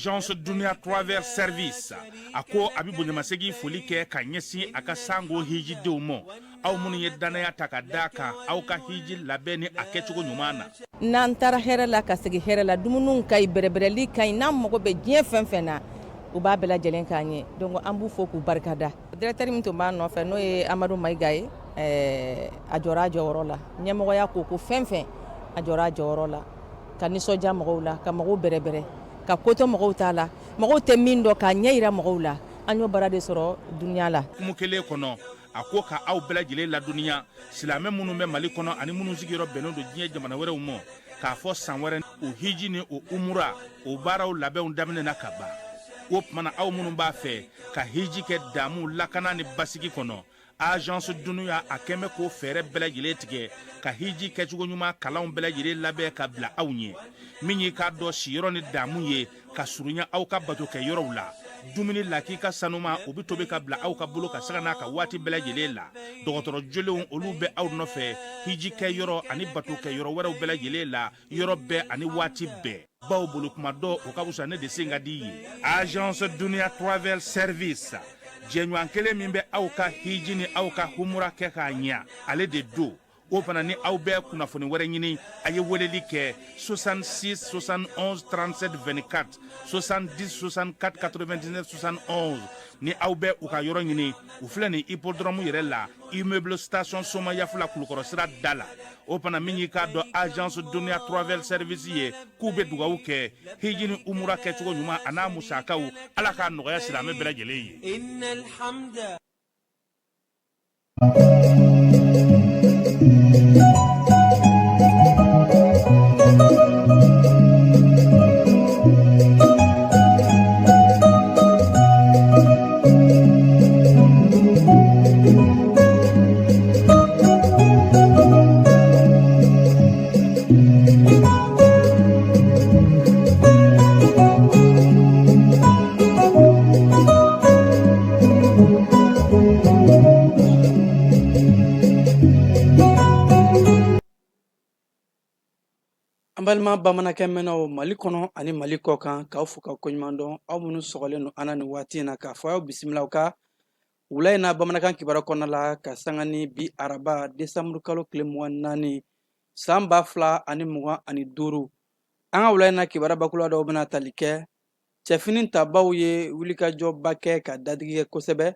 Agence Dunia Travel Service ako abibu nyamasegi foli kɛ ka ɲɛsin a ka sango hiji denw ma aw minnu ye danaya ta ka da kan aw ka hiji labɛn ni a kɛcogo ɲuman na. N'an taara hɛrɛ la ka segin hɛrɛ la dumuniw ka ɲi bɛrɛbɛrɛli ka ɲi n'an mago bɛ diɲɛ fɛn fɛn na u b'a bɛɛ lajɛlen k'an ye donc an b'u fo k'u barikada. Directeur min tun b'a nɔfɛ n'o ye Amadu Mayiga ye a jɔra a jɔyɔrɔ la ɲɛmɔgɔya ko fɛn fɛn a jɔra a jɔyɔrɔ la ka nisɔndiya mɔgɔw la ka mɔgɔw bɛrɛbɛrɛ ka koto mɔgɔw t'a la mɔgɔw tɛ min dɔn k'a ɲɛ yira mɔgɔw la an y'o baara de sɔrɔ duniya la. Kumu kelen kɔnɔ a ko ka aw bɛɛ lajɛlen laduniya silamɛ minnu bɛ Mali kɔnɔ ani minnu sigiyɔrɔ bɛnnen don diɲɛ jamana wɛrɛw ma k'a fɔ san wɛrɛ o hiji ni o umura o baaraw labɛnw daminɛna ka ban. O tumana aw minnu b'a fɛ ka hiji kɛ damu lakana ni basigi kɔnɔ Agence Dunuya a kɛmɛ ko fɛɛrɛ bɛɛ lajɛlen tigɛ ka hiji kɛcogo ɲuman kalanw bɛɛ lajɛlen labɛn ka bila aw ɲɛ min ye k'a dɔn siyɔrɔ ni damu ye ka surunya aw ka bato kɛ yɔrɔw la dumuni lak'i ka sanuma o bi tobi ka bila aw ka bolo ka saga n'a ka waati bɛɛ lajɛlen la dɔgɔtɔrɔ jolenw olu bɛ aw nɔfɛ hiji kɛ yɔrɔ ani bato kɛ yɔrɔ wɛrɛw bɛɛ lajɛlen la yɔrɔ bɛɛ ani waati bɛɛ baw bolo kuma dɔ o ka wusa ne de sen ka di ye. Agence Dunia Travel Service jɛɲɔgɔn kelen min bɛ aw ka hiji ni aw ka humura kɛ k'a ɲɛ ale de do o fana ni aw bɛɛ kunnafoni wɛrɛ ɲini a ye weleli kɛ 66 71 37 24 70 64 99 71 ni aw bɛɛ u ka yɔrɔ ɲini u filɛ ni hippodrome yɛrɛ la immeuble station Soma Yafula Kulukɔrɔ sira da la o fana min y'i k'a dɔn Agence Dunia Travel Service ye k'u bɛ dugawu kɛ hiji ni umura kɛcogo ɲuman a n'a musakaw ala k'a nɔgɔya silamɛ bɛɛ lajɛlen ye. Balma bamanan mɛnnaw Mali kɔnɔ ani Mali kɔ kan k'aw fo k'aw koɲuman dɔn aw minnu sɔgɔlen don an na nin waati in na k'a fɔ aw bisimila ka wula in na bamanankan kibaru kɔnɔna la ka sanga ni bi araba décembre kalo tile 24 san 2025 an ka wula in na kibaru bakula dɔw bɛna tali kɛ cɛfini tabaw ye wulikajɔba kɛ ka dadigi kɛ kosɛbɛ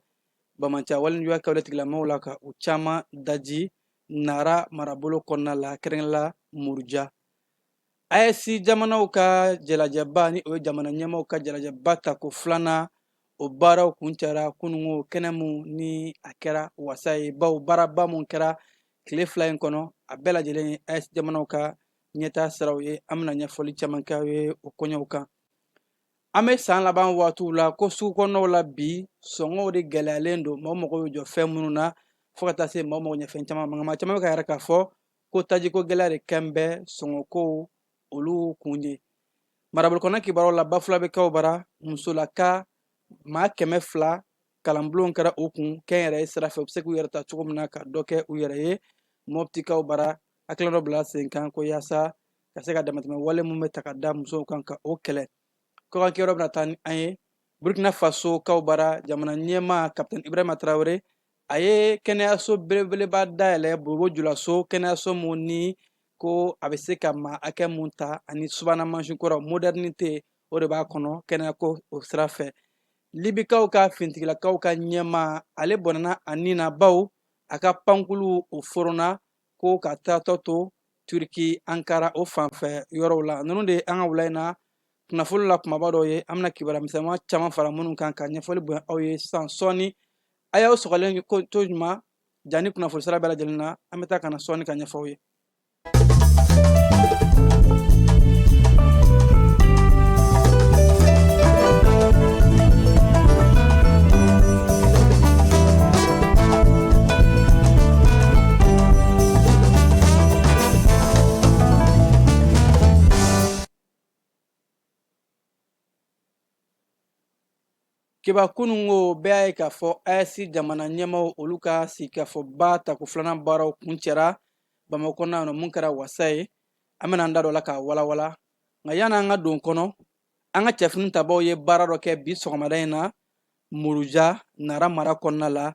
Bamanan waliɲuman kɛwale tigilamɔgɔw la ka u caman daji Nara marabolo kɔnɔna la kɛrɛnkɛrɛnnenya la Muruja. AES jamanaw ka jalajɛba ni o ye jamana ɲɛmaaw ka jalajɛba ta ko filanan o baaraw kun cɛra kunungo kɛnɛmu ni a kɛra wasa ye baw baaraba mun kɛra tile fila in kɔnɔ a bɛɛ lajɛlen ye AES jamanaw ka ɲɛtaa siraw ye an bɛna ɲɛfɔli caman kɛ aw ye o kɔɲɔw kan. An bɛ san laban waatiw la ko sugu kɔnɔnaw la bi sɔngɔw de gɛlɛyalen don maaw mago bɛ jɔ fɛn minnu na fo ka taa se maaw mago ɲɛ fɛn caman ma nka caman bɛ ka yɛrɛ k'a fɔ ko tajiko gɛlɛya de kɛn bɛ sɔngɔkow olu kun ye. Marabolo kɔnɔ kibaruw la Bafula bɛ kɛw bara musolaka maa 200 kalanbulon kɛra u kun kɛnyɛrɛye sira fɛ u bɛ se k'u yɛrɛ ta cogo min na ka dɔ kɛ u yɛrɛ ye Moptikaw bara hakilina dɔ bila sen kan ko yaasa ka se ka damatɛmɛ wale mun bɛ ta ka da musow kan ka o kɛlɛ. Kɔkankɛyɔrɔ bɛna taa ni an ye Burkina Faso kaw bara jamana ɲɛmaa Capitaine Ibrahima Traoré a ye kɛnɛyaso belebeleba dayɛlɛ Bobo Julaso kɛnɛyaso mun ni ko a bɛ se ka maa hakɛ mun ta ani subahana mansin kɔrɔ modernité o de b'a kɔnɔ kɛnɛyako o sira fɛ. Libikaw ka fintigilakaw ka ɲɛmaa ale bɔnna a nin na baw a ka pankulu o forona ko ka taatɔ to Turki Ankara o fanfɛ yɔrɔw la ninnu de ye an ka wula in na kunnafoni la kumaba dɔw ye an bɛna kibaruya misɛnman caman fara minnu kan ka ɲɛfɔli bonya aw ye sisan sɔɔni a y'aw sɔgɔlen to ɲuman jani kunnafoni sira bɛɛ lajɛlen na an bɛ taa ka na sɔɔni ka ɲɛfɔ aw ye. Kiba kunungo bɛɛ y'a ye k'a fɔ AES jamana ɲɛmaaw olu ka sigikafɔba ta ko filanan baaraw kun cɛra Bamakɔ kɔnɔna na mun kɛra wasa ye an bɛna an da don la k'a walawala nka yan'an ka don kɔnɔ an ka cɛfini tabaw ye baara dɔ kɛ bi sɔgɔmada in na Muruja Nara mara kɔnɔna la.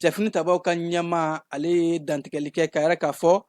Cɛfini tabaw ka ɲɛma ale ye dantigɛli kɛ ka yɛrɛ k'a fɔ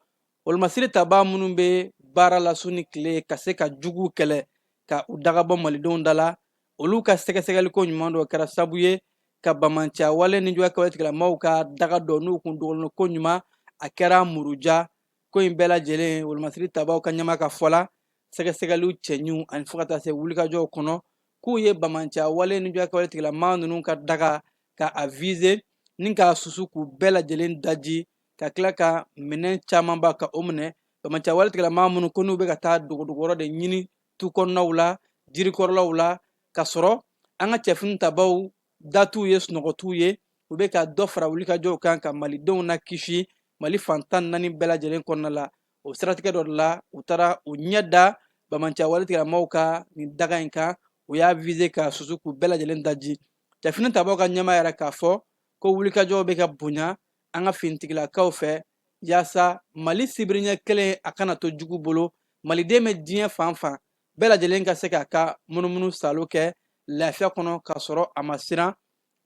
olumasiri taba minnu bɛ baara la su ni tile ka se ka juguw kɛlɛ ka u dagabɔ malidenw da la olu ka sɛgɛsɛgɛliko ɲuman dɔ kɛra sabu ye ka bamanciya wale ni juguya kɛwale tigilamaaw ka daga dɔ n'u kun dogolen ko ɲuman a kɛra Muruja ko in bɛɛ lajɛlen olumasiri tabaw ka ɲɛma ka fɔ la sɛgɛsɛgɛliw cɛɲu ani fo ka taa se wulikajɔw kɔnɔ k'u ye bamanciya wale ni juguya kɛwale tigilamaa ninnu ka daga ka a viser ni k'a susu k'u bɛɛ lajɛlen daji ka tila ka minɛn camanba ka o minɛ bamanciya wale tigilamaa minnu ko n'u bɛ ka taa dogodogorɔ de ɲini tu kɔnɔnaw la jirikɔrɔlaw la ka sɔrɔ an ka cɛfini tabaw datuw ye sunɔgɔtuw ye u bɛ ka dɔ fara wulikajɔw kan ka malidenw na kisi Mali fantan naani bɛɛ lajɛlen kɔnɔna la o siratigɛ dɔ de la u taara u ɲɛ da bamanciya wale tigilamaaw ka nin daga in kan u y'a viser ka susu k'u bɛɛ lajɛlen daji cɛfini tabaw ka ɲɛma yɛrɛ k'a fɔ ko wulikajɔw bɛ ka bonya an ka finitigilakaw fɛ yaasa Mali sibiriɲɛ kelen a kana to jugu bolo maliden bɛ diɲɛ fan fan bɛɛ lajɛlen ka se k'a ka munumunu salo kɛ lafiya kɔnɔ k'a sɔrɔ a ma siran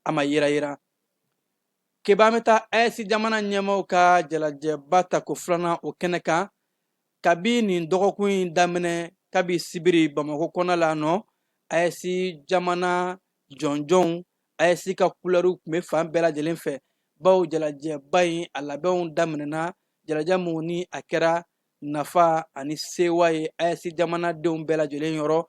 a ma yira keba an bɛ taa AES jamana ɲɛmaaw ka jalajɛba ta ko filanan o kɛnɛ kan kabi nin dɔgɔkun in daminɛ kabi sibiri Bamako kɔnɔ la nɔ AES jamana jɔnjɔnw AES ka kulɛriw tun bɛ fan bɛɛ lajɛlen fɛ bawo jalajɛba in a labɛnw daminɛna jalajɛ mun ni a kɛra nafa ani sewa ye AES jamanadenw bɛɛ lajɛlen yɔrɔ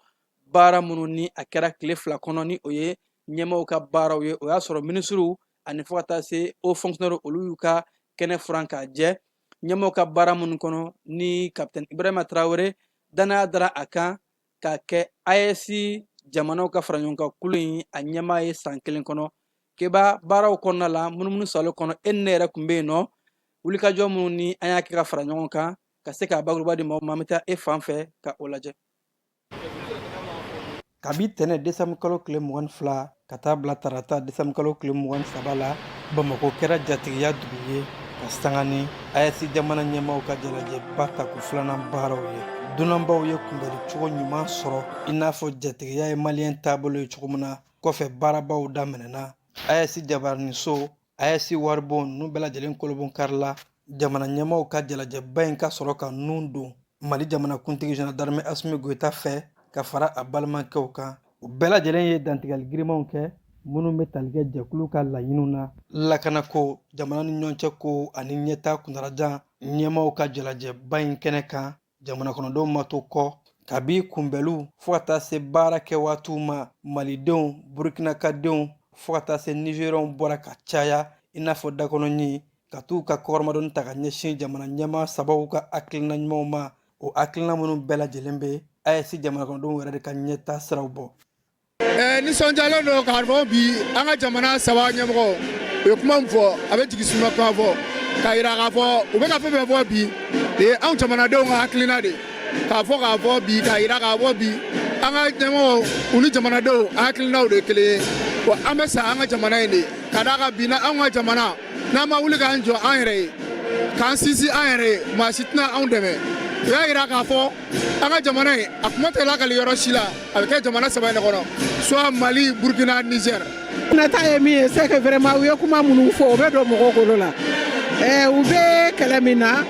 baara minnu ni a kɛra tile 2 kɔnɔ ni o ye ɲɛmaaw ka baaraw ye o y'a sɔrɔ minisiriw ani fo ka taa se haut fonctionnaires olu y'u ka kɛnɛ furan k'a jɛ ɲɛmaaw ka baara minnu kɔnɔ ni capitaine Ibrahima Traoré danaya dara a kan k'a kɛ AES jamanaw ka fara ɲɔgɔn kan kulu in a ɲɛmaa ye san 1 kɔnɔ keba baaraw kɔnɔna la munumunu salo kɔnɔ e ni ne yɛrɛ tun bɛ yen nɔ wulikajɔ minnu ni an y'a kɛ ka fara ɲɔgɔn kan ka se k'a bakuruba di maaw ma an bɛ taa e fan fɛ ka o lajɛ kabi tɛnɛ desanburu kalo tile 22 ka taa bila tarata desanburu kalo tile 23 la Bamako kɛra jatigiya dugu ye ka sanga ni AES jamana ɲɛmaaw ka jalajɛba ta ko filanan baaraw ye dunanbaw ye kunbɛli cogo ɲuman sɔrɔ i n'a fɔ jatigiya ye maliyɛn taabolo ye cogo min na kɔfɛ baarabaw daminɛna AES jabariniso AES waribon ninnu bɛɛ lajɛlen kolobon karila jamana ɲɛmaaw ka jalajɛba in ka sɔrɔ ka nun don Mali jamanakuntigi Gendarme Asimi Goita fɛ ka fara a balimakɛw kan u bɛɛ lajɛlen ye dantigɛli girimanw kɛ minnu bɛ tali kɛ jɛkulu ka laɲiniw na lakanako jamana ni ɲɔgɔn cɛ ko ani ɲɛta kuntalajan ɲɛmaaw ka jalajɛba in kɛnɛ kan jamana kɔnɔdenw ma to kɔ kabi kunbɛliw fo ka taa se baara kɛ waatiw ma malidenw burukinakadenw fo ka taa se nigérienw bɔra ka caya i n'a fɔ dakɔnɔɲi ka t'u ka kɔrɔmadɔni ta ka ɲɛsin jamana ɲɛmaa sababu ka hakilina ɲumanw ma o hakilina minnu bɛɛ lajɛlen bɛ AES jamana kɔnɔdenw yɛrɛ de ka ɲɛta siraw bɔ nisɔndiyalen don k'a fɔ bi an ka jamana saba ɲɛmɔgɔ u ye kuma min fɔ a bɛ jigi suma kuma fɔ k'a yira k'a fɔ u bɛ ka fɛn fɛn fɔ bi de ye anw jamanadenw ka hakilina de k'a fɔ bi k'a yira k'a fɔ bi an ka ɲɛmɔgɔw u ni jamanadenw hakilinaw de ye kelen ye wa an bɛ sa an ka jamana in de ka d'a kan bi na anw ka jamana n'an ma wuli k'an jɔ an yɛrɛ ye k'an sinsin an yɛrɛ ye maa si tɛna anw dɛmɛ u y'a yira k'a fɔ an ka jamana in a kuma tɛ lakali yɔrɔ si la a bɛ kɛ jamana saba in de kɔnɔ soit Mali Burkina Niger. nata ye min ye c'est que vraiment u ye kuma minnu fɔ o bɛ don mɔgɔw golo la u bɛ kɛlɛ min na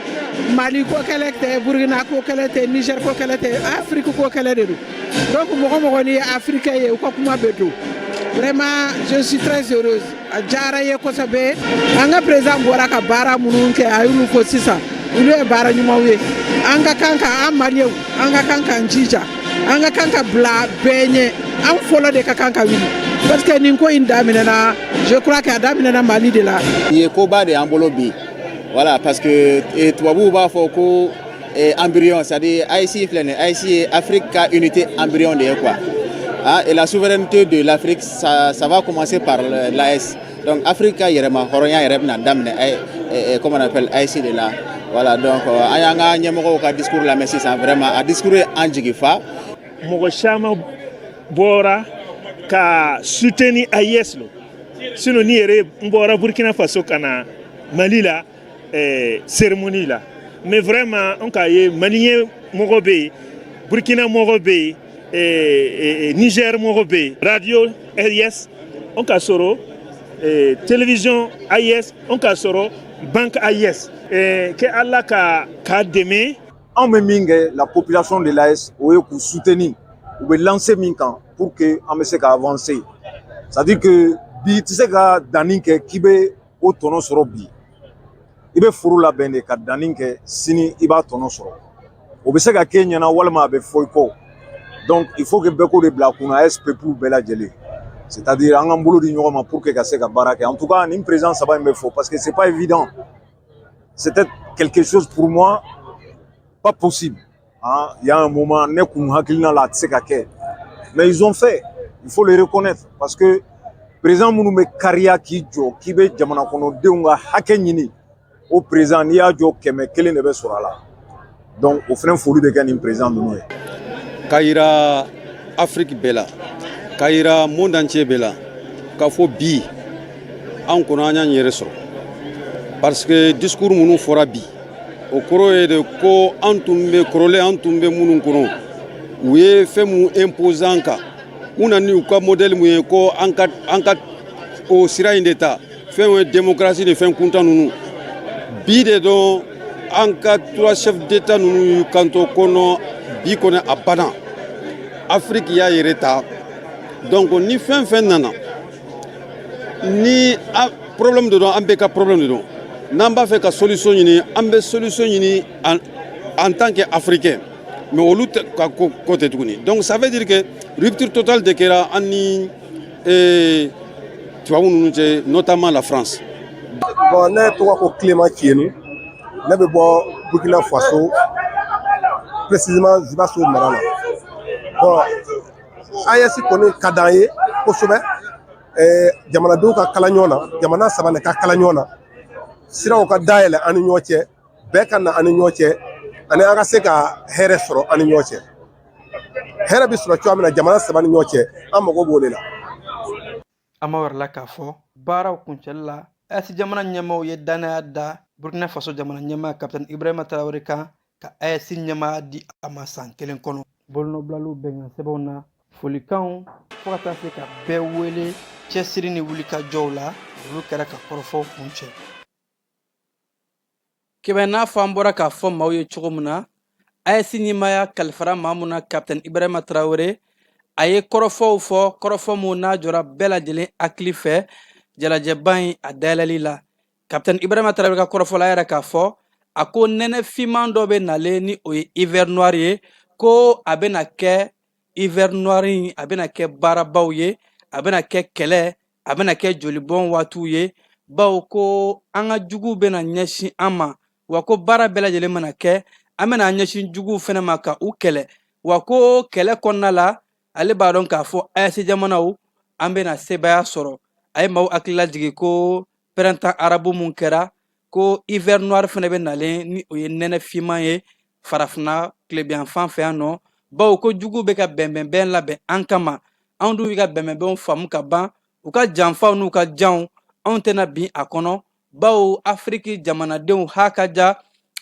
Mali ko kɛlɛ tɛ Burkina ko kɛlɛ tɛ Niger ko kɛlɛ tɛ Afrique ko kɛlɛ de don donc mɔgɔ mɔgɔ ni ye africain ye u ka kuma bɛ don vraiment je suis très heureuse a diyara ye kosɛbɛ an ka président bɔra ka baara minnu kɛ a y'olu fɔ sisan olu ye baara ɲumanw ye an ka kan ka an maliyɛnw an ka kan k'an jija an ka kan ka bila bɛɛ ɲɛ an fɔlɔ de ka kan ka wuli parce que nin ko in daminɛna je crois que a daminɛna Mali de la. Nin ye koba de y'an bolo bi voilà parce que tubabuw b'a fɔ ko embryon c'est-à-dire AES filɛ nin AES ye Afrique ka unité embryon de ye quoi et la souveraineté de l'Afrique ça va commencer par l'AES donc Afrique ka yɛrɛma hɔrɔnya yɛrɛ bɛna daminɛ comment on appelle AES de la. Voilà, donc an y'an ka ɲɛmɔgɔw ka discours lamɛn sisan vraiment a discours ye an jigi fa. Mɔgɔ caman bɔra ka soutenir AES lo sinon ni yɛrɛ n bɔra Burkina Faso ka na Mali la cérémonie la mais vraiment an k'a ye maliyɛn mɔgɔ bɛ yen Burkina mɔgɔ bɛ Niger Morobe, radio AIS, on kasoro, télévision AIS, on kasoro, banque AIS. Que Allah ka deme. En même la population de l'AS, pour soutenir, ou lancer Minkan pour que on puisse avancer. C'est-à-dire que bi tu sais que daninke qui be au tono soro bi. Ibe furu la bende ka daninke sini iba tono soro. Obese ka Kenya na walma be foiko. Donc il faut que beko de blakuna SP pour bela jeli. C'est-à-dire en ambolo di nyoma pour que ka se ka barake. En tout cas, une présence ça va me faut parce que c'est pas évident. C'était quelque chose pour moi pas possible. Hein? Il y a un moment mais ils ont fait, il faut le reconnaître parce que président Mounoumé Karia qui jo qui be jamana kono deunga hakenyini au président ni a jo keme kele ne be sorala. Donc au frère faut de gagner président Mounoumé. Kaira Afrique bela, Kaira monde entier bela, ka fo bi an kono anya nyere so. Parce que discours Mounou fora bi. Au koro de ko antumbe krole antumbe munun kono uye femu imposant ka unani uka modèle mu ko ankat o sira indeta femu démocratie de fin kunta nunu bide don ankat trois chefs d'état nunu kanto kono bi kono abana Afrique ya yereta donc ni fin nana ni problème de don ambeka problème de don n'amba fait ka solution ni ambe solution ni en tant qu'Africain mais au lutte côté tuguni donc ça veut dire que rupture totale de kera ani tu vois notamment la France bon ne to ko Clément Kienu ne be bo Burkina Faso précisément Zibasso Marana bon ayasi koni kadaye ko sobe jamana do ka kala ñona jamana sabane ka kala ñona siraw ka dayele ani ñoce be kan ani ñoce ani aga se ka here soro ani ñoce here bi soro amina jamana sabani ñoce amago bolela amawar la ka fo baraw kuncella asi jamana nyamaw ye dana da Burkina Faso jamana nyama capitaine Ibrahima Traoré ka asi nyama di amasan kelen kono bolno blalu benga sebona folikan fota se ka be wele chesiri ni wulika jowla lu kera ka korofo kunche kebe na fambora ka fo mawye chugumuna ayesi nyimaya kalfara mamuna capitaine Ibrahima Traoré aye korofo mu na jora bela jele aklife jalaje ban adalali la capitaine Ibrahima Traoré ka korofo la yara ka fo ako nene fiman do be nale ni o hiver noir ye ko abena ke hiver noir abena ke barabaw ye abena ke kele abena ke jolibon watu ye bawo ko anga jugu bena nyeshi ama wako bara bela jele mana ke amena nyeshi jugu fene maka u kele wako kele konna la ale ba don ka fo ayasi jamana u ambena sebaya soro ay maw akila jigi ko printemps arabu mun kera ko hiver noir fene be nale ni o ye nene fima ye farafna klebian fan fe ano bawo ko jugu be ka ben la be ankama andu wi ka ben famu ka ban u ka janfa nu ka jan on tena bi akono bawo Afrique jamana denw hakaja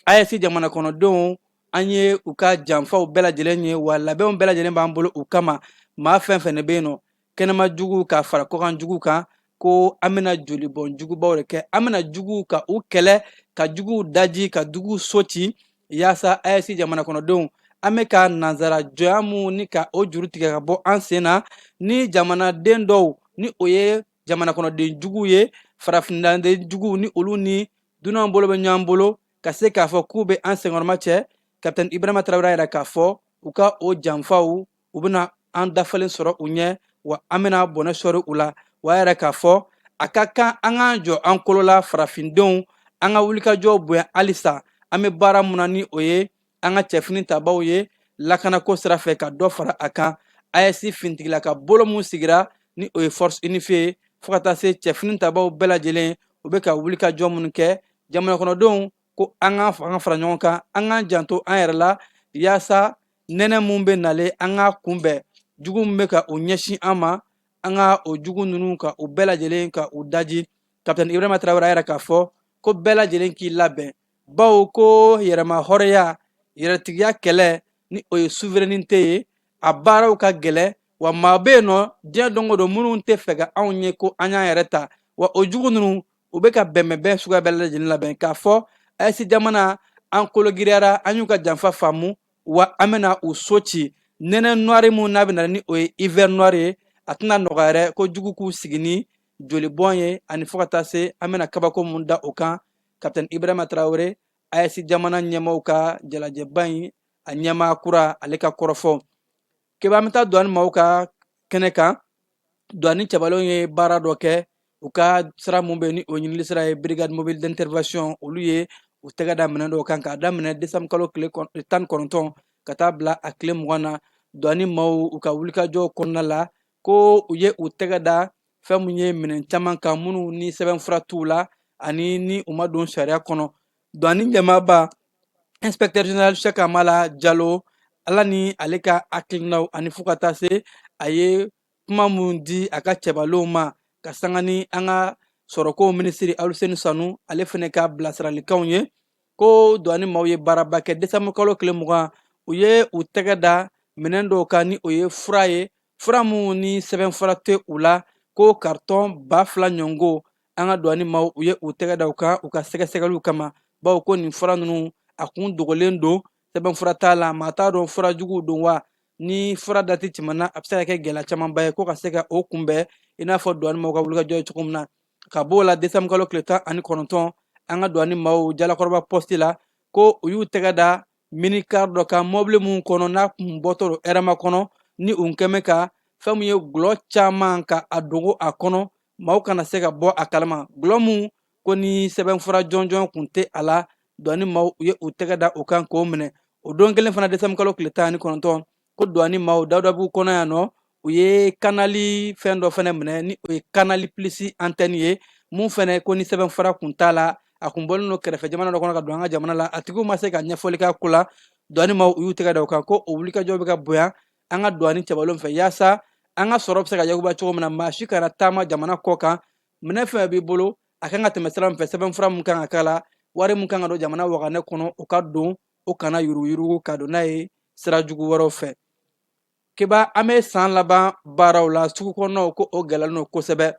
ayesi jamana kono denw anye u ka janfa u bela jelenye wala be on bela jelen ban bolo u kama ma fen fene be no kenema jugu ka fara ko kan jugu kan ko amena joli bon jugu bawre ke amena jugu ka u kele ka jugu daji ka jugu soti yasa ayesi jamana kono denw ame ka nazara joyamu ni ka o juru tigɛ ka bɔ an sena ni jamana den dɔw ni o ye jamana kono den jugu ye farafinna den jugu ni olu ni dunan bolo bɛ ɲɔgɔn bolo ka se k'a fɔ k'u bɛ an senkɔrɔma cɛ capitaine Ibrahima Traoré yɛrɛ k'a fɔ u ka o janfaw u bɛna an dafalen sɔrɔ u ɲɛ wa an bɛna bɔnɛ sɔrɔ u la wa yɛrɛ k'a fɔ a ka kan an k'an jɔ an kolo la farafindenw an ka wulikajɔ bonya halisa an bɛ baara mun na ni o ye an ka cɛfini tabaw ye lakanako sira fɛ ka dɔ fara a kan AES fintigila ka bolo mun sigira ni o ye force unifiée ye fo ka taa se cɛfini tabaw bɛɛ lajɛlen u bɛ ka wulikajɔ minnu kɛ jamana kɔnɔdenw ko an ka fara ɲɔgɔn kan an k'an janto an yɛrɛ la yaasa nɛnɛ mun bɛ nale an ka kunbɛn jugu min bɛ ka o ɲɛsin an ma an ka o jugu ninnu ka u bɛɛ lajɛlen ka u daji capitaine Ibrahima Traoré a yɛrɛ k'a fɔ ko bɛɛ lajɛlen k'i labɛn bawo ko yɛrɛma hɔrɔnya yɛrɛtigiya kɛlɛ ni o ye souveraineté ye a baaraw ka gɛlɛ wa maa bɛ yen nɔ diɲɛ don o don minnu tɛ fɛ ka anw ye ko an y'an yɛrɛ ta wa o jugu ninnu u bɛ ka bɛnbɛnbɛn suguya bɛɛ lajɛlen labɛn k'a fɔ AES jamana an kologiriyara an y'u ka janfa faamu wa an bɛna u so ci nɛnɛ noire mun n'a bɛ na ni o ye hiver noire ye a tɛna nɔgɔya yɛrɛ ko jugu k'u sigi ni jolibɔn ye ani fo ka taa se an bɛna kabako mun da o kan Capitaine Ibrahima Traoré AES jamana ɲɛmaaw ka jalajɛba in a ɲɛmaa kura ale ka kɔrɔfɔ keba an bɛ taa douane maaw ka kɛnɛ kan douane cɛbalenw ye baara dɔ kɛ u ka sira mun bɛ ni o ɲinili sira ye brigade mobile d'intervention olu ye u tɛgɛ da minɛ dɔw kan k'a daminɛ décembre kalo tile 19 ka taa bila a tile 20 na douane maaw u ka wulikajɔ kɔnɔna la ko u ye u tɛgɛ da fɛn mun ye minɛn caman kan minnu ni sɛbɛnfura t'u la ani ni u ma don sariya kɔnɔ douane ɲɛmaaba inspecteur général Cheikh Amala Jalo ala ni ale ka hakilinaw ani fo ka taa se a ye kuma mun di a ka cɛbalenw ma ka sanga ni an ka sɔrɔko minisiri Aluseni Sanu ale fana ka bilasiralikanw ye ko douane maaw ye baaraba kɛ décembre kalo tile 20 u ye u tɛgɛ da minɛn dɔw kan ni o ye fura ye fura mun ni sɛbɛnfura tɛ u la ko carton 2000 ɲɔngo an ka douane maaw u ye u tɛgɛ da u kan u ka sɛgɛsɛgɛliw kama bawo ko nin fura ninnu a kun dogolen don sɛbɛnfura t'a la maa t'a dɔn fura juguw don wa ni fura dati tɛmɛna a bɛ se ka kɛ gɛlɛya camanba ye ko ka se ka o kunbɛn i n'a fɔ douane maaw ka wulikajɔ ye cogo min na ka b'o la décembre kalo tile 19 an ka douane maaw jalakɔrɔba poste la ko u y'u tɛgɛ da minicar dɔ kan mɔbili mun kɔnɔ n'a kun bɔtɔ don hɛrɛma kɔnɔ ni u kɛmɛ ka fɛn mun ye gulɔ caman ka a dogo a kɔnɔ maaw kana se ka bɔ a kalama gulɔ mun ko ni sɛbɛnfura jɔnjɔn kun tɛ a la douane maaw u ye u tɛgɛ da o kan k'o minɛ o don kelen fana décembre kalo tile 19 ko douane maaw Dawuda b'u kɔnɔ yan nɔ u ye kanali fɛn dɔ fana minɛ ni o ye kanali plus antenne ye mun fana ko ni sɛbɛnfura kun t'a la a kun bɔlen don kɛrɛfɛ jamana dɔ kɔnɔ ka don an ka jamana la a tigiw ma se ka ɲɛfɔli k'a ko la douane maaw u y'u tɛgɛ da o kan ko o wulikajɔ bɛ ka bonya an ka douane cɛbalenw fɛ yaasa an ka sɔrɔ bɛ se ka yakuba cogo min na maa si kana taama jamana kɔ kan minɛn fɛn b'i bolo a kan ka tɛmɛ sira min fɛ sɛbɛnfura mun kan ka k'a la wari mun kan ka don jamana waganɛ kɔnɔ o ka don o kana yuruguyurugu ka don n'a ye sira jugu wɛrɛw fɛ keba an bɛ san laban baaraw la sugu kɔnɔnaw ko o gɛlɛyalen don kosɛbɛ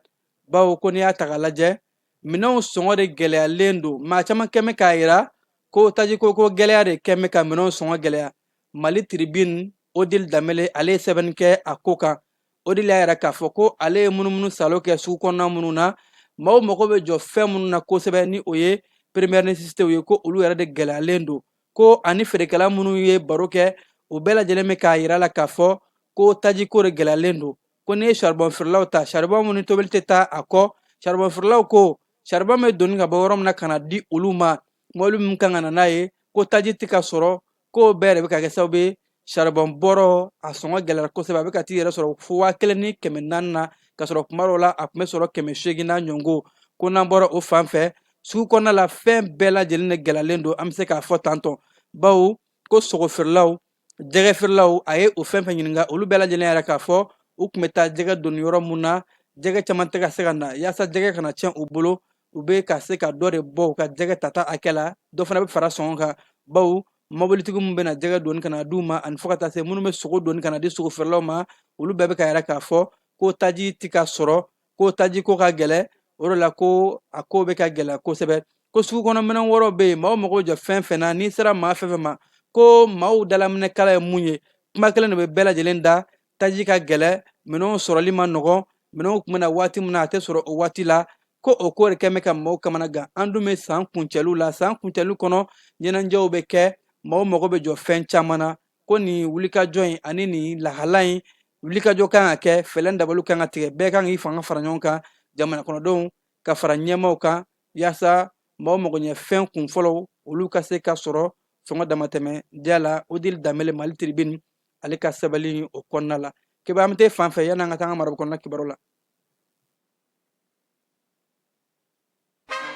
bawo ko n'i y'a ta k'a lajɛ minɛnw sɔngɔ de gɛlɛyalen don maa caman kɛn bɛ k'a jira ko tajiko ko gɛlɛya de kɛn bɛ ka minɛnw sɔngɔ gɛlɛya Mali Tribune Odile Damele ale ye sɛbɛnni kɛ a ko kan Odile y'a yɛrɛ k'a fɔ ko ale ye munumunu salo kɛ sugu kɔnɔna minnu na maaw mago bɛ jɔ fɛn minnu na kosɛbɛ ni o ye première nécessité ye ko olu yɛrɛ de gɛlɛyalen don ko ani feerekɛla minnu ye baro kɛ o bɛɛ lajɛlen bɛ k'a yira la k'a fɔ ko tajiko de gɛlɛyalen don ko n'i ye charbon feerelaw ta charbon minnu tobili tɛ taa a kɔ charbon feerelaw ko charbon bɛ donni ka bɔ yɔrɔ min na ka na di olu ma mɔbili min kan ka na n'a ye ko taji tɛ ka sɔrɔ ko bɛɛ de bɛ ka kɛ sababu ye charbon bɔrɔ a sɔngɔ gɛlɛyara kosɛbɛ a bɛ ka t'i yɛrɛ sɔrɔ fo 1400 na ka sɔrɔ kuma dɔw la a tun bɛ sɔrɔ 800 na ɲɔngo ko n'an bɔra o fan fɛ sugu kɔnɔna la fɛn bɛɛ lajɛlen de gɛlɛyalen don an bɛ se k'a fɔ tantɔ bawo ko sogo feerelaw jɛgɛ feerelaw a ye o fɛn fɛn ɲininka olu bɛɛ lajɛlen yɛrɛ k'a fɔ u tun bɛ taa jɛgɛ donni yɔrɔ mun na jɛgɛ caman tɛ ka se ka na yaasa jɛgɛ kana tiɲɛ u bolo u bɛ ka se ka dɔ de bɔ u ka jɛgɛ tata hakɛ la dɔ fana bɛ fara sɔngɔ kan bawo mobilitigi min bɛ na jɛgɛ donni ka na d'u ma ani fo ka taa se minnu bɛ sogo donni ka na di sogo feerelaw ma olu bɛɛ bɛ ka yɛrɛ k'a fɔ ko taji tɛ ka sɔrɔ ko taji ko ka gɛlɛ o de la ko a ko bɛ ka gɛlɛya kosɛbɛ ko sugu kɔnɔ minɛn wɛrɛw bɛ yen maaw mago jɔ fɛn fɛn na n'i sera maa fɛn fɛn ma ko maaw dalaminɛkala ye mun ye kuma kelen de bɛ bɛɛ lajɛlen da taji ka gɛlɛ minɛnw sɔrɔli ma nɔgɔn minɛnw tun bɛ na waati min na a tɛ sɔrɔ o waati la ko o ko de kɛn bɛ ka maaw kamana gan an dun bɛ san kuncɛliw la san kuncɛliw kɔnɔ ɲɛnajɛw bɛ kɛ maaw mago bɛ jɔ fɛn caman na ko nin wulikajɔ in ani nin lahala in wulikajɔ kan ka kɛ fɛlɛn dabaliw kan ka tigɛ bɛɛ kan k'i fanga fara ɲɔgɔn kan jamana kɔnɔdenw ka fara ɲɛmaaw kan yaasa maaw mago ɲɛ fɛn kun fɔlɔw olu ka se ka sɔrɔ sɔngɔ damatɛmɛ diya la Odile Damele Mali Tribune ale ka sɛbɛnni o kɔnɔna la keba an bɛ taa fan fɛ yanni an ka taa an ka marabu kɔnɔna kibaru la.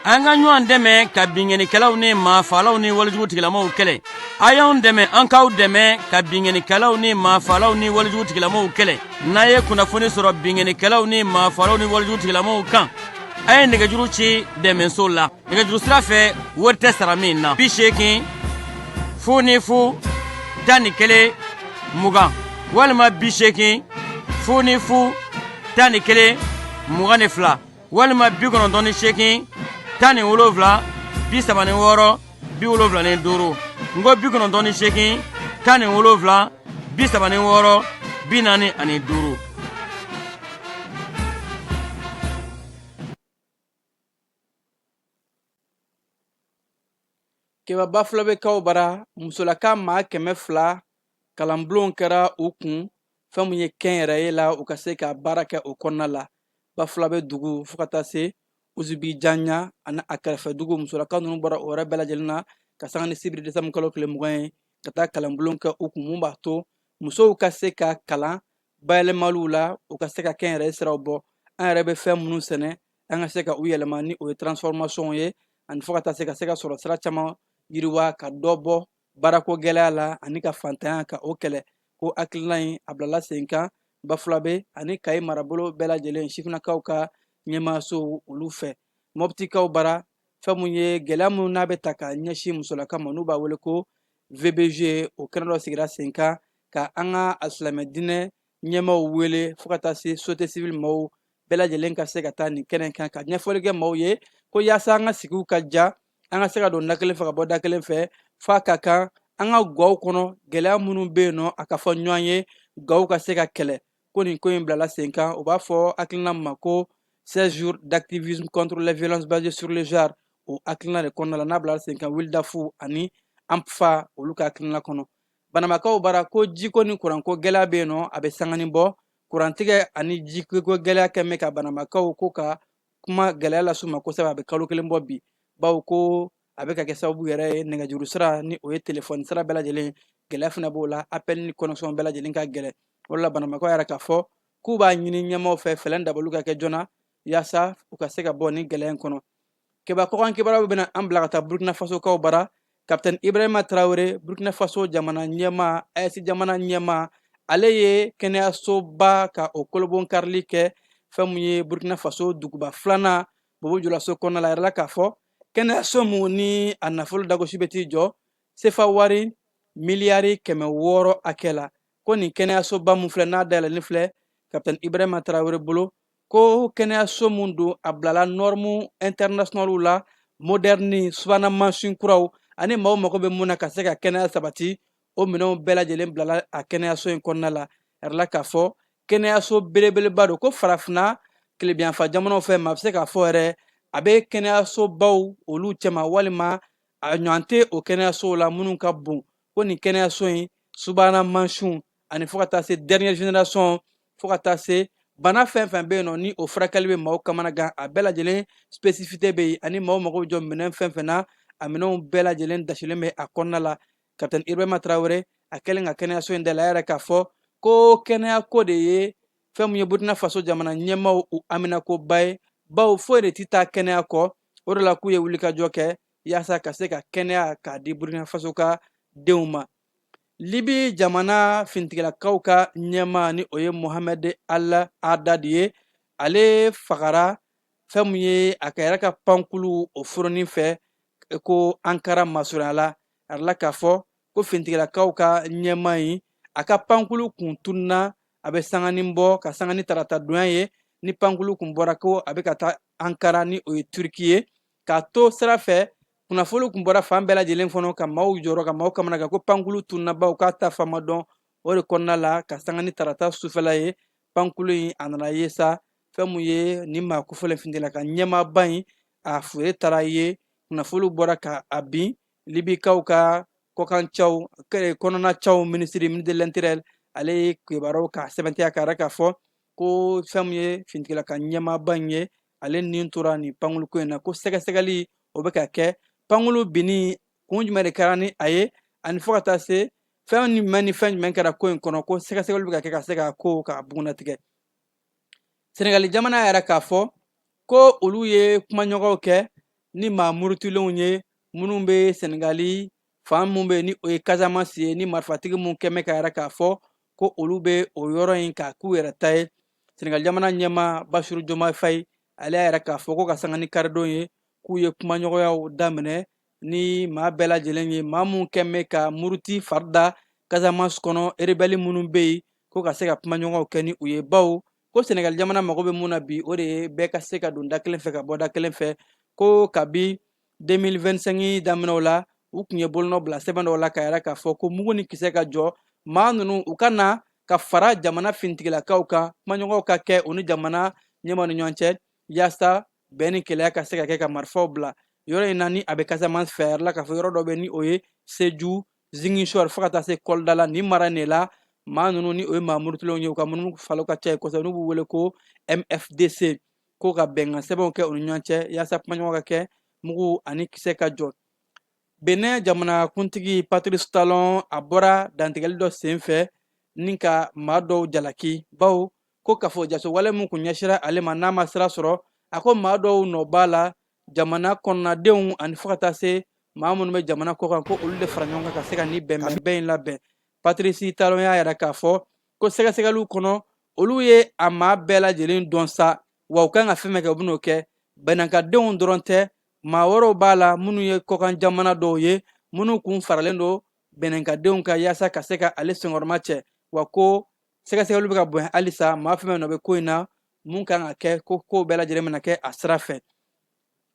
an ka ɲɔgɔn dɛmɛ ka binkɛnikɛlaw ni maafalaw ni walijugutigilamɔgɔw kɛlɛ a y'anw dɛmɛ an k'aw dɛmɛ ka binkɛnikɛlaw ni maafalaw ni walijugutigilamɔgɔw kɛlɛ n'a ye kunnafoni sɔrɔ binkɛnikɛlaw ni maafalaw ni walijugutigilamɔgɔw kan a ye nɛgɛjuru ci dɛmɛso la nɛgɛjuru sira fɛ wari tɛ sara min na 80 0 11 20 walima 80 fu ni fu 11 22 walima 98 17 36 75 ngo 98 17 36 45. keba bafula be kaw bara musolaka maa 200 kalanbulon kɛra u kun fɛn mun ye kɛn yɛrɛ ye la u ka se ka baara kɛ o kɔnɔna la bafula be dugu fo ka taa se uzubi janya ani a kɛrɛfɛ dugu musolaka nunu bɔra o yɛrɛ bɛɛ lajɛlen na ka sanga ni sibiri desanburu kalo tile 20 ye ka taa kalanbulon kɛ u kun mun b'a to musow ka se ka kalan bayɛlɛmaliw la u ka se ka kɛn yɛrɛ siraw bɔ an yɛrɛ be fɛn minnu sɛnɛ an ka se ka u yɛlɛma ni o ye transformation ye ani fo ka taa se ka sɔrɔ sira caman yiriwa ka dɔ bɔ baarako gɛlɛya la ani ka fantanya ka o kɛlɛ ko hakilina ɲi a bilala sen kan bafula be ani kayi marabolo bɛɛ lajɛlen sifinakaw ka ɲɛmasow olu fɛ mɔptikaw bara fɛn mun ye gɛlɛya mun n'a bɛ ta ka ɲɛsin musolaka ma n'u b'a wele ko VBG o kɛnɛ dɔ sigira sen kan ka an ka alisilamɛ dinɛ ɲɛmaw wele fo ka taa se société civile maaw bɛɛ lajɛlen ka se ka taa nin kɛnɛ kan ka ɲɛfɔli kɛ maaw ye ko yaasa an ka sigiw ka ja an ka se ka don da kelen fɛ ka bɔ da kelen fɛ f'a ka kan an ka gaw kɔnɔ gɛlɛya minnu bɛ yen nɔ a ka fɔ ɲɔgɔn ye gaw ka se ka kɛlɛ ko nin ko in bilala sen kan u b'a fɔ hakilina ma ko 16 jours d'activisme contre les violences basées sur le genre o hakilina de kɔnɔna la n'a bilala sen kan wilidafu ani AMPFA olu ka hakilina kɔnɔ banamakaw bara ko jiko ni kuranko gɛlɛya bɛ yen nɔ a bɛ sangani bɔ kurantigɛ ani jiko gɛlɛya kɛ mɛ ka banamakaw ko ka kuma gɛlɛya las'u ma kosɛbɛ a bɛ kalo kelen bɔ bi bawo ko a bɛ ka kɛ sababu yɛrɛ ye nɛgɛjuru sira ni o ye telefɔni sira bɛɛ lajɛlen gɛlɛya fana b'o la appel ni connexion bɛɛ lajɛlen ka gɛlɛ o de la banamakaw yɛrɛ k'a fɔ k'u b'a ɲini ɲɛmaw fɛ fɛlɛn dabaliw ka kɛ joona yaasa u ka se ka bɔ ni gɛlɛya in kɔnɔ keba kɔkan kibaruyaw bɛna an bila ka taa burkina faso kaw bara kapitɛni ibrahima tarawele burkina faso jamana ɲɛma AES jamana ɲɛma ale ye kɛnɛyasoba ka o kolobon karili kɛ fɛn mun ye burkina faso duguba filanan bobo julaso kɔnɔna la yɛrɛ la k'a fɔ kɛnɛyaso mun ni a nafolo dagosi bɛ t'i jɔ sefa wari miliyari 600 hakɛ la ko nin kɛnɛyasoba mun filɛ n'a dayɛlɛlen filɛ kapitɛni ibrahima tarawele bolo ko kɛnɛyaso mun don a bilala norme internationalw la moderne subahana mansin kuraw ani maaw mago bɛ mun na ka se ka kɛnɛya sabati o minɛnw bɛɛ lajɛlen bilala a kɛnɛyaso in kɔnɔna la yɛrɛ la k'a fɔ kɛnɛyaso belebeleba don ko farafinna tilebiyanfa jamanaw fɛ ma a bɛ se k'a fɔ yɛrɛ a bɛ kɛnɛyasobaw olu cɛma walima a ɲɔgɔn tɛ o kɛnɛyasow la minnu ka bon ko nin kɛnɛyaso in subahana mansinw ani fo ka taa se dernière génération fo ka taa se bana fɛn fɛn bɛ yen nɔ ni o furakɛli bɛ maaw kamana gan a bɛɛ lajɛlen spécificité bɛ yen ani maaw mago bɛ jɔ minɛn fɛn fɛn na a minɛnw bɛɛ lajɛlen dasilen bɛ a kɔnɔna la kapitɛni ibrahima tarawele a kɛlen ka kɛnɛyaso in dayɛlɛ a yɛrɛ k'a fɔ ko kɛnɛyako de ye fɛn mun ye burkina faso jamana ɲɛmaw u haminakoba ye bawo foyi de tɛ taa kɛnɛya kɔ o de la k'u ye wulikajɔ kɛ yaasa ka se ka kɛnɛya k'a di burkina faso ka denw ma libi jamana fintigilakaw ka ɲɛma ni o ye mohamed al adadi ye ale fagara fɛn mun ye a ka yɛrɛ ka pankulu o foronin fɛ ko ankara masurunya la a yɛrɛ la k'a fɔ ko fintigilakaw ka ɲɛma in a ka pankulu kun tununna a bɛ sangani bɔ ka sanga ni tarata donya ye ni pankulu kun bɔra ko a bɛ ka taa ankara ni o ye turki ye k'a to sira fɛ kunnafoni kun bɔra fan bɛɛ lajɛlen kɔnɔ ka maaw jɔrɔ ka maaw kamana gan ko pankulu tununna baw k'a ta fama dɔn o de kɔnɔna la ka sanga ni tarata sufɛla ye pankulu in a nana ye sa fɛn mun ye nin maa kofɔlen fintigila ka ɲɛmaaba in a fure taara ye kunnafoniw bɔra ka a bin libikaw ka kɔkancaw kɔnɔnacaw ministre de l'intérieur ale ye kibaruyaw ka sɛbɛntiya k'a yɛrɛ k'a fɔ ko fɛn mun ye fintigila ka ɲɛmaaba in ye ale nin tora nin pankuluko in na ko sɛgɛsɛgɛli o bɛ ka kɛ pankulu binni kun jumɛn de kɛra ni a ye ani fo ka taa se fɛn jumɛn ni fɛn jumɛn kɛra ko in kɔnɔ ko sɛgɛsɛgɛli bɛ ka kɛ ka se ka ko ka bugunnatigɛ senegali jamana yɛrɛ k'a fɔ ko olu ye kumaɲɔgɔnw kɛ ni maa murutilenw ye minnu bɛ senegali fan mun bɛ ni o ye casamance ye ni marifatigi mun kɛ mɛ ka yɛrɛ k'a fɔ ko olu bɛ o yɔrɔ in k'a k'u yɛrɛ ta ye senegali jamana ɲɛma basiru jomayi fayi ale yɛrɛ k'a fɔ ko ka sanga ni karidon ye k'u ye kumaɲɔgɔnyaw daminɛ ni maa bɛɛ lajɛlen ye maa mun kɛ mɛ ka muruti fari da casamance kɔnɔ rebelle minnu bɛ yen ko ka se ka kuma ɲɔgɔnw kɛ ni u ye baw ko Senegal jamana mago bɛ mun na bi o de ye bɛɛ ka se ka don da kelen fɛ ka bɔ da kelen fɛ ko kabi 2025 daminɛw la u kun ye bolonɔ bila sɛbɛn dɔw la ka yɛrɛ k'a fɔ ko mugu ni kisɛ ka jɔ maa ninnu u ka na ka fara jamana fintigilakaw kan kumaɲɔgɔnw ka kɛ u ni jamana ɲɛmaw ni ɲɔgɔn cɛ yaasa bɛn ni kɛlɛya ka se ka kɛ ka marifaw bila yɔrɔ in na ni a bɛ Casamance fɛ yɛrɛ la k'a fɔ yɔrɔ dɔ bɛ ni o ye Sédhiou Ziguinchor fo ka taa se Kolda la ni mara ne la maa ninnu ni o ye maa murutilenw ye u ka munumunu falo ka ca ye kosɛbɛ n'u b'u wele ko MFDC ko ka bɛnkan sɛbɛnw kɛ u ni ɲɔgɔn cɛ yaasa kumaɲɔgɔn ka kɛ mugu ani kisɛ ka jɔ Benin jamanakuntigi Patrice Talon a bɔra dantigɛli dɔ sen fɛ ni ka maa dɔw jalaki bawo ko kafo jaso wale mun kun ɲɛsira ale ma n'a ma sira sɔrɔ a ko maa dɔw nɔ b'a la jamana kɔnɔnadenw ani fo ka taa se maa minnu bɛ jamana kɔ kan ko olu de fara ɲɔgɔn kan ka se ka ni bɛnbɛn in labɛn Patrice Talon y'a yɛrɛ k'a fɔ ko sɛgɛsɛgɛliw kɔnɔ olu ye a maa bɛɛ lajɛlen dɔn sa wa u kan ka fɛn kɛ u ben'o kɛ bɛnankadenw dɔrɔn tɛ maa wɛrɛw b'a la minnu ye kɔkan jamana dɔw ye minnu kun faralen don bɛnankadenw ka yaasa ka se ka ale senkɔrɔma cɛ wa ko sɛgɛsɛgɛliw bɛ ka bonya halisa maa fɛn fɛn nɔ bɛ ko in na mun kan ka kɛ ko kow bɛɛ lajɛlen bɛna kɛ a sira fɛ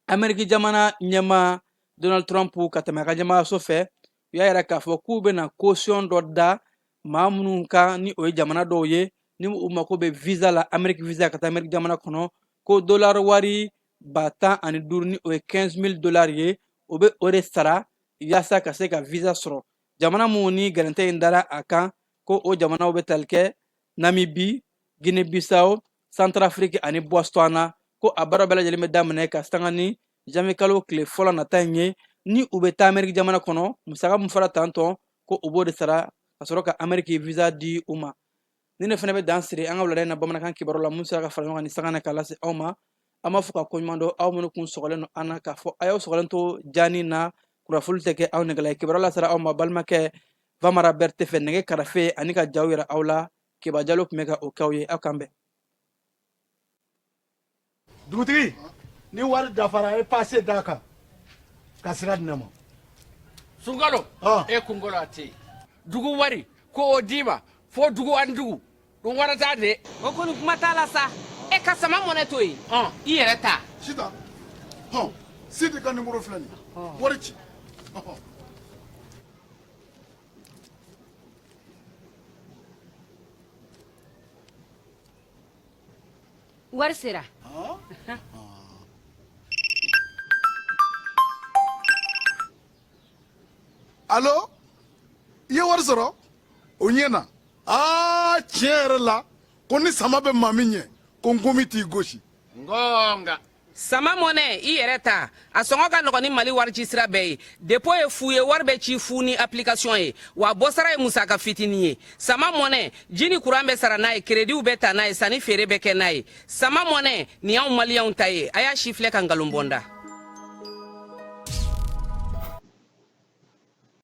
Amérique jamana ɲɛmaa Donald Trump ka tɛmɛ a ka ɲɛmaayaso fɛ u y'a yɛrɛ k'a fɔ k'u bɛna caution dɔ da maa minnu kan ni o ye jamana dɔw ye ni u mako bɛ visa la Amérique visa ka taa Amérique jamana kɔnɔ ko dollar wari 15,000 ni o ye $15,000 ye o bɛ o de sara yaasa ka se ka visa sɔrɔ jamana mun ni garantie in dara a kan ko o jamanaw bɛ tali kɛ Namibie, Guinée-Bissau, Centrafrique ani Botswana ko a baara bɛɛ lajɛlen bɛ daminɛ ka sanga ni janvier kalo tile fɔlɔ nata in ye ni u bɛ taa Amérique jamana kɔnɔ musaka mun fara tantɔ ko u b'o de sara ka sɔrɔ ka Amérique visa di u ma ni ne fana bɛ dan siri an ka wulada in na bamanankan kibaru la mun sera ka fara ɲɔgɔn kan ni sanga na k'a lase aw ma an b'a fɔ ka koɲuman dɔn aw minnu kun sɔgɔlen don an na k'a fɔ a y'aw sɔgɔlen to jaani na kunnafoni tɛ kɛ aw nɛgɛla ye kibaru lasera aw ma balimakɛ Vamara Berete fɛ nɛgɛ karafe ani ka jaw yɛrɛ aw la Keba Jalo tun bɛ ka o kɛ aw ye aw kan bɛn dugutigi ni wari dafara a ye paase d'a kan ka sira di ne ma Sunkalo e kunkolo a tɛ yen dugu wari ko o d'i ma fo dugu ani dugu o wari t'a de o kɔni kuma t'a la sa e ka sama mɔnɛ to yen i yɛrɛ ta Sita Sidi ka numéro filɛ nin wari ci wari sera Allo i ye wari sɔrɔ o ɲɛna tiɲɛ yɛrɛ la ko ni sama bɛ maa min ɲɛ ko n komi t'i gosi ngonga sama mɔnɛ i yɛrɛ ta a sɔngɔ ka nɔgɔn ni Mali wari ci sira bɛɛ ye dépôt ye fu ye wari bɛ ci fu ni application ye wa bɔsara ye musaka fitinin ye sama mɔnɛ ji ni courant bɛ sara n'a ye crédit bɛ ta n'a ye sanni feere bɛ kɛ n'a ye sama mɔnɛ nin y'anw maliyɛnw ta ye a y'a si filɛ ka nkalon bɔ n da